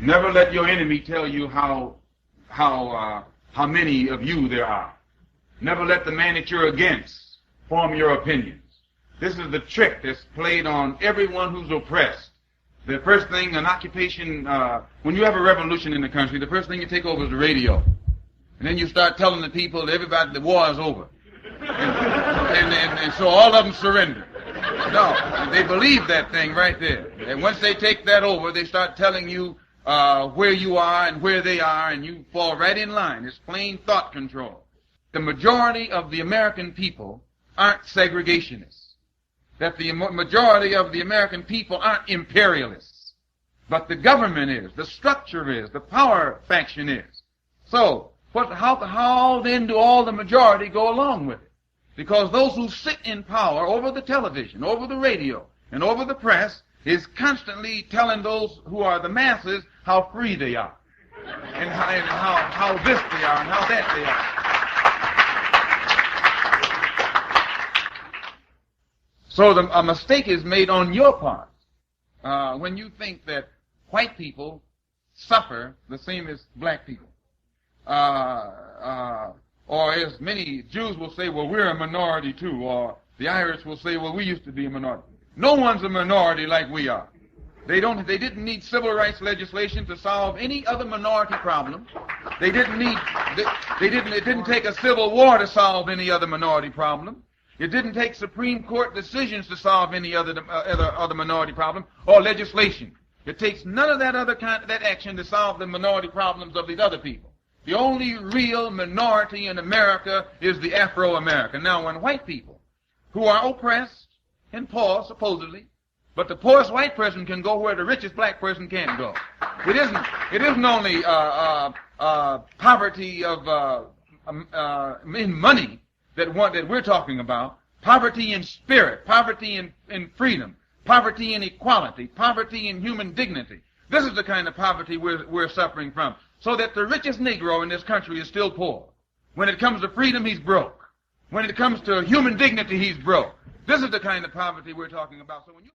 Never let your enemy tell you how many of you there are. Never let the man that you're against form your opinions. This is the trick that's played on everyone who's oppressed. The first thing, an occupation, when you have a revolution in the country, the first thing you take over is the radio. And then you start telling the people, everybody, the war is over. And so all of them surrender. No, they believe that thing right there. And once they take that over, they start telling you where you are and where they are, and you fall right in line. It's plain thought control. The majority of the American people aren't segregationists. That the majority of the American people aren't imperialists. But the government is, the structure is, the power faction is. So, how then do all the majority go along with it? Because those who sit in power over the television, over the radio, and over the press is constantly telling those who are the masses how free they are, and how this they are, and how that they are. So a mistake is made on your part when you think that white people suffer the same as black people. Or as many Jews will say, well, we're a minority too. Or the Irish will say, well, we used to be a minority. No one's a minority like we are. They didn't need civil rights legislation to solve any other minority problem. It didn't take a civil war to solve any other minority problem. It didn't take Supreme Court decisions to solve any other minority problem or legislation. It takes none of that action to solve the minority problems of these other people. The only real minority in America is the Afro-American. Now, when white people, who are oppressed and poor, supposedly, but the poorest white person can go where the richest black person can't go. It isn't only poverty in money that we're talking about. Poverty in spirit, poverty in freedom, poverty in equality, poverty in human dignity. This is the kind of poverty we're suffering from. So that the richest Negro in this country is still poor. When it comes to freedom, he's broke. When it comes to human dignity, he's broke. This is the kind of poverty we're talking about. So when you